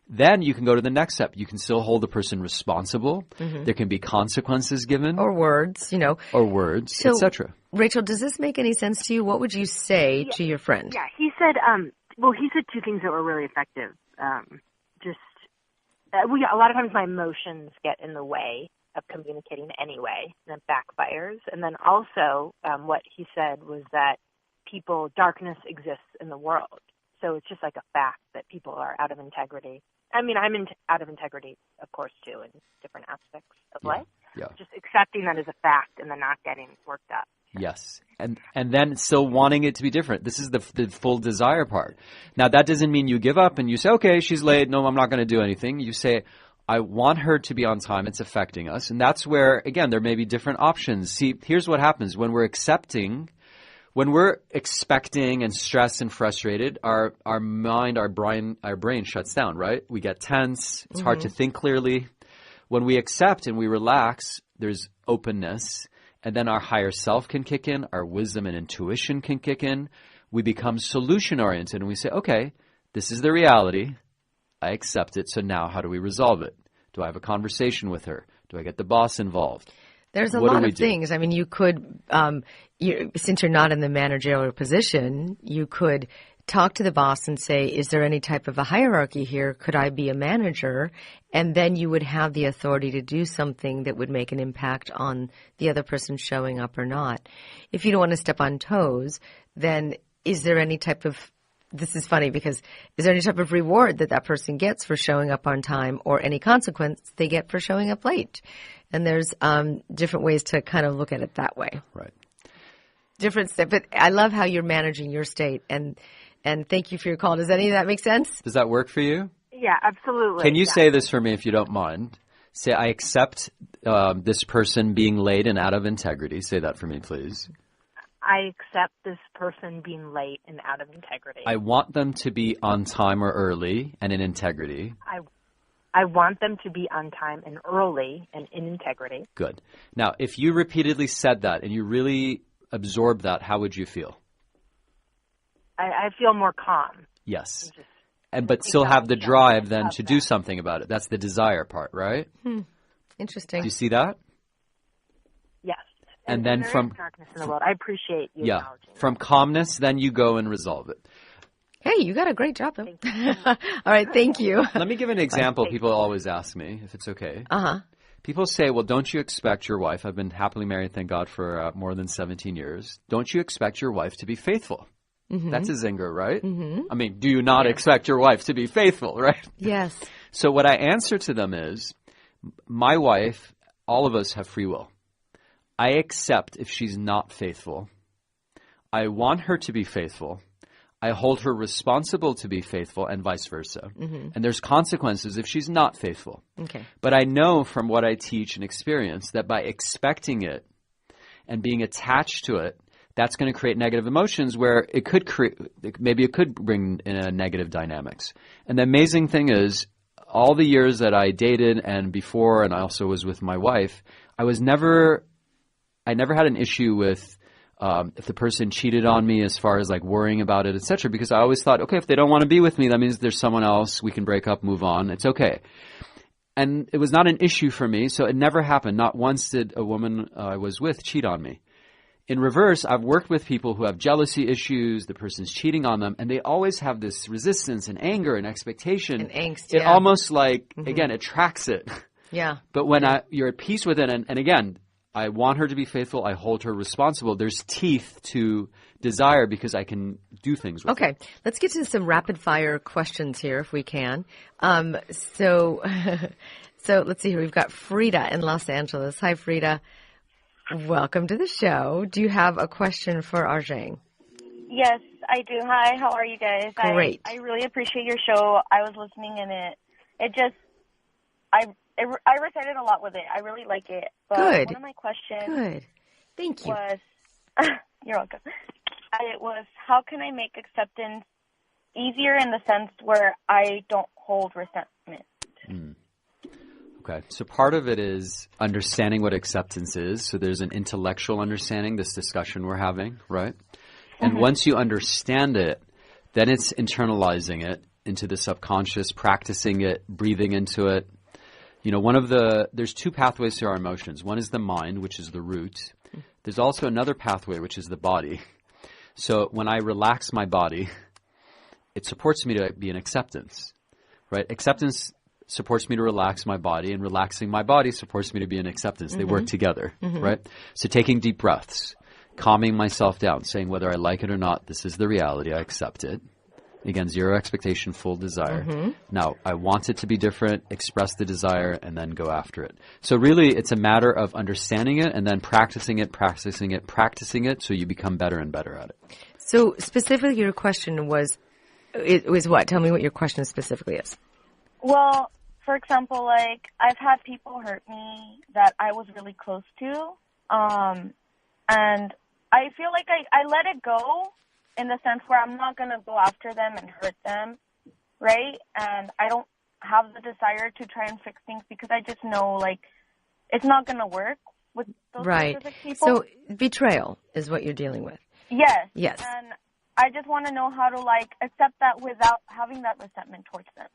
Then you can go to the next step. You can still hold the person responsible. There can be consequences given. Or words, Or words, so, etc. Rachel, does this make any sense to you? What would you say to your friend? Yeah, he said, he said two things that were really effective. A lot of times my emotions get in the way of communicating anyway, and it backfires. And then also what he said was that darkness exists in the world. So it's just like a fact that people are out of integrity. I mean, I'm out of integrity, of course, too, in different aspects of life. Yeah. Just accepting that as a fact and then not getting worked up. Yes. And then still wanting it to be different. This is the full desire part. Now, that doesn't mean you give up and you say, okay, she's late. No, I'm not going to do anything. You say, I want her to be on time. It's affecting us. And that's where, again, there may be different options. See, here's what happens. When we're expecting and stressed and frustrated, our mind, our brain shuts down, right? We get tense. It's hard to think clearly. When we accept and we relax, there's openness. And then our higher self can kick in. Our wisdom and intuition can kick in. We become solution-oriented. And we say, okay, this is the reality. I accept it. So now how do we resolve it? Do I have a conversation with her? Do I get the boss involved? There's a lot of things. I mean, you could, since you're not in the managerial position, you could talk to the boss and say, is there any type of a hierarchy here? Could I be a manager? And then you would have the authority to do something that would make an impact on the other person showing up or not. If you don't want to step on toes, then is there any type of, this is funny because, is there any type of reward that that person gets for showing up on time, or any consequence they get for showing up late? And there's different ways to kind of look at it that way. Right. Different step. But I love how you're managing your state, and thank you for your call. Does any of that make sense? Does that work for you? Yeah, absolutely. Can you say this for me if you don't mind? Say, I accept this person being late and out of integrity. Say that for me, please. I accept this person being late and out of integrity. I want them to be on time or early and in integrity. I want them to be on time and early and in integrity. Good. Now, if you repeatedly said that and you really absorbed that, how would you feel? I feel more calm. Yes. But still have the drive then to do something about it. That's the desire part, right? Interesting. Do you see that? Yes. And then from darkness in the world. I appreciate you acknowledging from calmness, then you go and resolve it. Hey, you got a great job, though. All right, thank you. Let me give an example. People always ask me, if it's okay. People say, well, don't you expect your wife, I've been happily married, thank God, for more than 17 years. Don't you expect your wife to be faithful? That's a zinger, right? I mean, do you not expect your wife to be faithful, right? Yes. So what I answer to them is, my wife, all of us have free will. I accept if she's not faithful. I want her to be faithful. I hold her responsible to be faithful, and vice versa. And there's consequences if she's not faithful. Okay. But I know from what I teach and experience that by expecting it and being attached to it, that's going to create negative emotions where it could create, maybe it could bring in a negative dynamics. And the amazing thing is, all the years that I dated and before, and I also was with my wife, I never had an issue with if the person cheated on me as far as like worrying about it, etc. Because I always thought, okay, if they don't want to be with me, that means there's someone else. We can break up, move on. It's okay. And it was not an issue for me, so it never happened. Not once did a woman I was with cheat on me. In reverse, I've worked with people who have jealousy issues, the person's cheating on them, and they always have this resistance and anger and expectation. And angst, It almost like, again, attracts it. Yeah. But when you're at peace with it, and again, I want her to be faithful, I hold her responsible, there's teeth to desire because I can do things with it. Let's get to some rapid-fire questions here if we can. So let's see here. We've got Frida in Los Angeles. Hi, Frida. Welcome to the show. Do you have a question for Arjang? Yes, I do. Hi, how are you guys? Great. I really appreciate your show. I was listening and I recited a lot with it. I really like it. But Good. One of my questions Good. Thank you. was, you're welcome. It was, how can I make acceptance easier in the sense where I don't hold resentment? Okay, so part of it is understanding what acceptance is. So there's an intellectual understanding, this discussion we're having, right? And once you understand it, then it's internalizing it into the subconscious, practicing it, breathing into it. You know, there's two pathways to our emotions. One is the mind, which is the root. There's also another pathway, which is the body. So when I relax my body, it supports me to be in acceptance, right? Acceptance supports me to relax my body, and relaxing my body supports me to be in acceptance. They work together, right? So taking deep breaths, calming myself down, saying whether I like it or not, this is the reality, I accept it. Again, zero expectation, full desire. Now, I want it to be different, express the desire, and then go after it. So really, it's a matter of understanding it and then practicing it so you become better and better at it. So specifically your question was what? Tell me what your question specifically is. Well, for example, like, I've had people hurt me that I was really close to, and I feel like I let it go in the sense where I'm not going to go after them and hurt them, right? And I don't have the desire to try and fix things because I just know, like, it's not going to work with those specific people. So betrayal is what you're dealing with. Yes. Yes. And I just want to know how to, like, accept that without having that resentment towards them.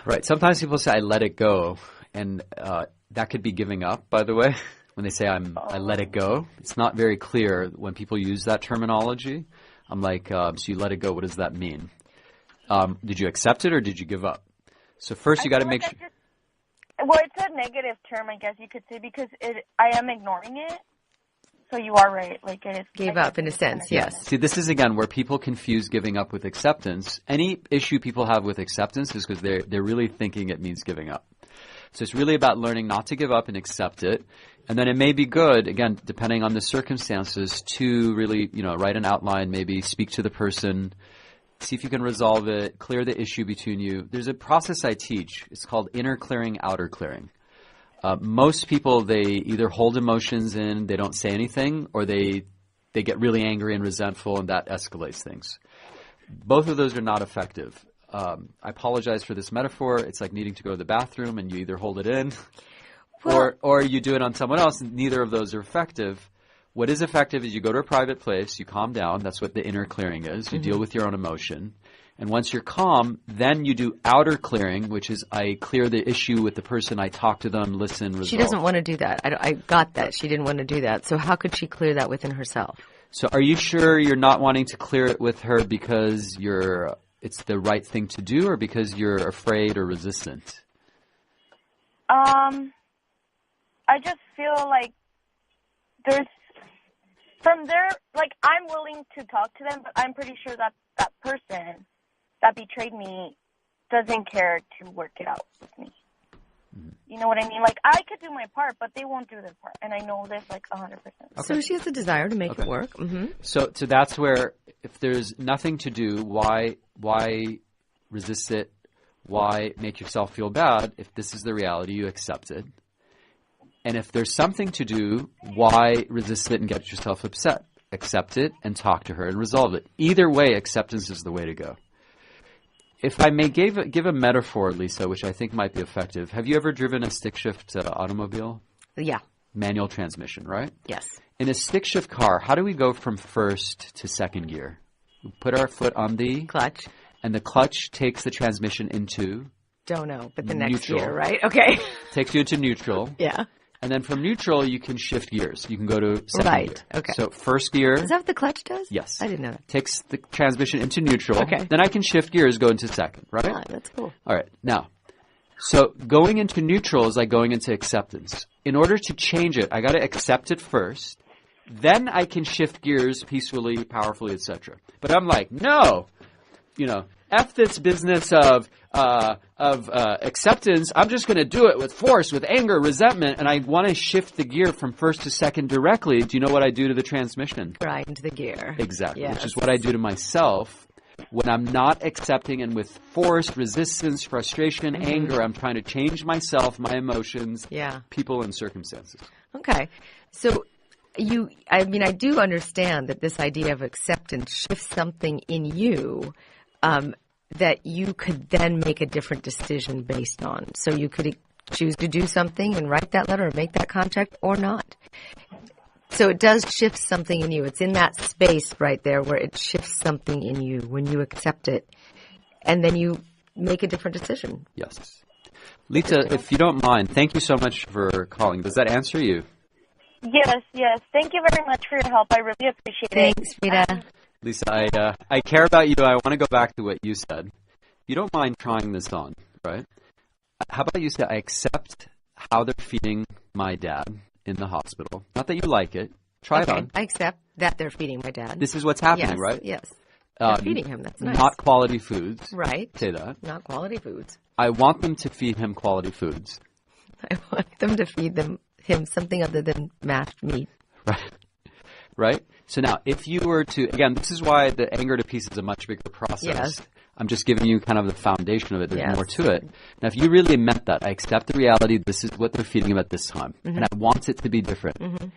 Right. Sometimes people say, I let it go. And that could be giving up, by the way. When they say I let it go, it's not very clear when people use that terminology. I'm like, so you let it go. What does that mean? Did you accept it or did you give up? So first you got to make sure. Well, it's a negative term, I guess you could say, because I am ignoring it. So you are right. Like it is. Gave up in a sense, yes. See, this is again where people confuse giving up with acceptance. Any issue people have with acceptance is because they're really thinking it means giving up. So it's really about learning not to give up and accept it. And then it may be good, again, depending on the circumstances, to really, write an outline, maybe speak to the person, see if you can resolve it, clear the issue between you. There's a process I teach. It's called inner clearing, outer clearing. Most people, they either hold emotions in, they don't say anything, or they get really angry and resentful, and that escalates things. Both of those are not effective. I apologize for this metaphor. It's like needing to go to the bathroom, and you either hold it in, or you do it on someone else, and neither of those are effective. What is effective is you go to a private place, you calm down. That's what the inner clearing is. You deal with your own emotion. And once you're calm, then you do outer clearing, which is I clear the issue with the person. I talk to them, listen, resolve. She doesn't want to do that. I got that. She didn't want to do that. So how could she clear that within herself? So are you sure you're not wanting to clear it with her because it's the right thing to do, or because you're afraid or resistant? I just feel like there's from there, like I'm willing to talk to them, but I'm pretty sure that that person that betrayed me doesn't care to work it out with me. You know what I mean? Like, I could do my part, but they won't do their part. And I know this, like, 100%. Okay. So she has a desire to make it work. Mm-hmm. So that's where, if there's nothing to do, why resist it? Why make yourself feel bad? If this is the reality, you accept it. And if there's something to do, why resist it and get yourself upset? Accept it and talk to her and resolve it. Either way, acceptance is the way to go. If I may give a metaphor, Lisa, which I think might be effective. Have you ever driven a stick shift automobile? Yeah. Manual transmission, right? Yes. In a stick shift car, how do we go from first to second gear? We put our foot on the clutch. And the clutch takes the transmission into? Don't know, but the next neutral. gear, right? Okay. Takes you into neutral. Yeah. And then from neutral, you can shift gears. You can go to second gear. Okay. So first gear. Is that what the clutch does? Yes. I didn't know that. Takes the transmission into neutral. Okay. Then I can shift gears, go into second, right? Ah, that's cool. All right. Now, so going into neutral is like going into acceptance. In order to change it, I got to accept it first. Then I can shift gears peacefully, powerfully, etc. But I'm like, no, F this business of acceptance. I'm just going to do it with force, with anger, resentment, and I want to shift the gear from first to second directly. Do you know what I do to the transmission? Right into the gear. Exactly, yes. Which is what I do to myself when I'm not accepting, and with force, resistance, frustration, anger, I'm trying to change myself, my emotions, people, and circumstances. Okay. So I do understand that this idea of acceptance shifts something in you that you could then make a different decision based on. So you could choose to do something and write that letter or make that contract or not. So it does shift something in you. It's in that space right there where it shifts something in you when you accept it. And then you make a different decision. Yes. Lisa, if you don't mind, thank you so much for calling. Does that answer you? Yes. Thank you very much for your help. I really appreciate it. Thanks, Rita. Lisa, I care about you. I want to go back to what you said. If you don't mind trying this on, right? How about you say, I accept how they're feeding my dad in the hospital. Not that you like it. Try it on. I accept that they're feeding my dad. This is what's happening, right? Yes. They're feeding him. That's nice. Not quality foods. Right. Say that. Not quality foods. I want them to feed him quality foods. I want them to feed him something other than mashed meat. Right? So now, if you were to, again, this is why the anger to peace is a much bigger process. Yes. I'm just giving you kind of the foundation of it. There's more to it. Now, if you really meant that, I accept the reality, this is what they're feeding him at this time, and I want it to be different. And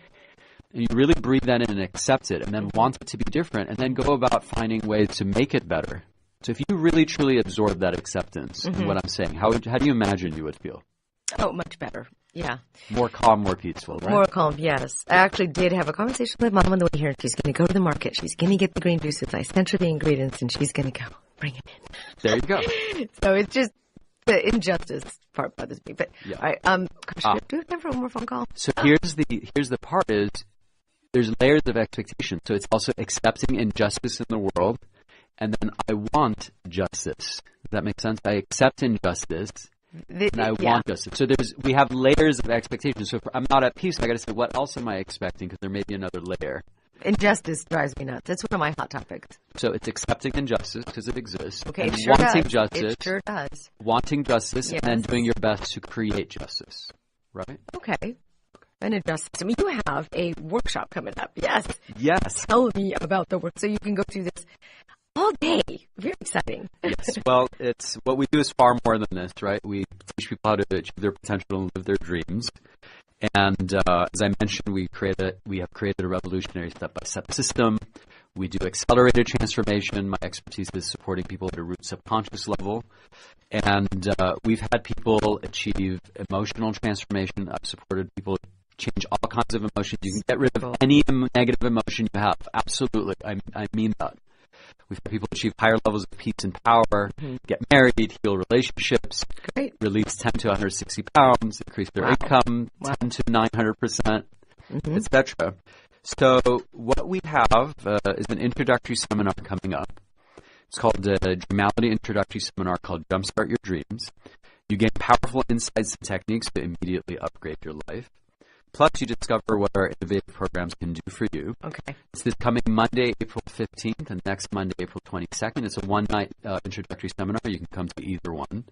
you really breathe that in and accept it, and then want it to be different, and then go about finding ways to make it better. So if you really, truly absorb that acceptance and what I'm saying, how do you imagine you would feel? Oh, much better. Yeah. More calm, more peaceful, right? More calm, yes. I actually did have a conversation with Mom on the way here. She's going to go to the market. She's going to get the green juices. I sent her the ingredients, and she's going to go bring them in. There you go. So it's just the injustice part bothers me. But, all right, do we have time for one more phone call? So here's the part is, there's layers of expectation. So it's also accepting injustice in the world, and then I want justice. Does that make sense? I accept injustice, and I want justice. So we have layers of expectation. So if I'm not at peace, I got to say, what else am I expecting? Because there may be another layer. Injustice drives me nuts. That's one of my hot topics. So it's accepting injustice because it exists. Okay, and it sure wanting does. justice. It sure does. Wanting justice, Yes. and then doing your best to create justice. Right? Okay. And injustice. I mean, you have a workshop coming up. Yes. Yes. Tell me about the work. So you can go through this all day. Very exciting. Yes. Well, it's what we do is far more than this, right? We teach people how to achieve their potential and live their dreams. And as I mentioned, we have created a revolutionary step-by-step system. We do accelerated transformation. My expertise is supporting people at a root subconscious level. And we've had people achieve emotional transformation. I've supported people change all kinds of emotions. You can get rid of any negative emotion you have. Absolutely. I mean that. We've had people achieve higher levels of peace and power, get married, heal relationships, release 10 to 160 pounds, increase their income 10 to 900%, etc. So what we have is an introductory seminar coming up. It's called the Dreamality Introductory Seminar called Jumpstart Your Dreams. You gain powerful insights and techniques to immediately upgrade your life. Plus, you discover what our innovative programs can do for you. Okay. It's this coming Monday, April 15th, and next Monday, April 22nd. It's a one-night introductory seminar. You can come to either one.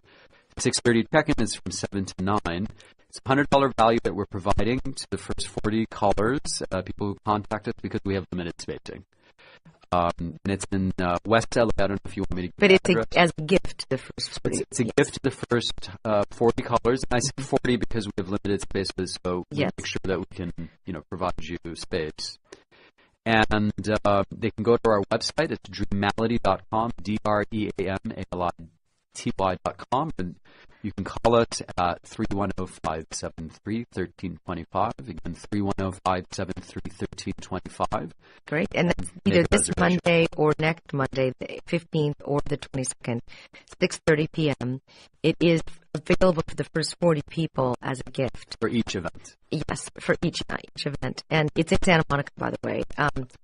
6:30 check-in is from 7 to 9. It's a $100 value that we're providing to the first 40 callers, people who contact us, because we have limited spacing. And it's in West LA. I don't know if you want me to. But it's as a gift to the first 40. It's a gift to the first 40 callers. And I say 40 because we have limited spaces, so we make sure that we can, provide you space. And they can go to our website. It's dreamality.com, DREAMALITY.com, and you can call us at 310-573-1325. Again, 310-573-1325. Great. And that's either this Monday or next Monday, the 15th or the 22nd, 6:30 p.m. It is available for the first 40 people as a gift. For each event. Yes, for each event. And it's in Santa Monica, by the way.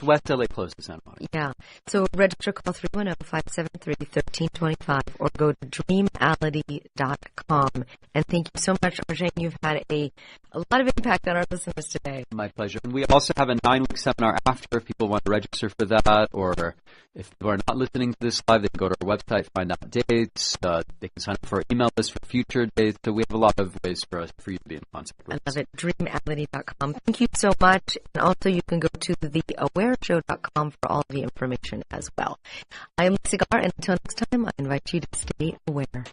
West LA, close to Santa Monica. Yeah. So register, call 310-573-1325 or go to dreamality.com. And thank you so much, Arjang. You've had a lot of impact on our listeners today. My pleasure. And we also have a 9-week seminar after if people want to register for that, or if people are not listening to this live, they can go to our website, find out dates. They can sign up for our email list for future dates. So we have a lot of ways for you to be in contact with us. I love it. Dreamality.com. Thank you so much. And also you can go to theawareshow.com for all the information as well. I am Lisa Garr, and until next time, I invite you to stay aware.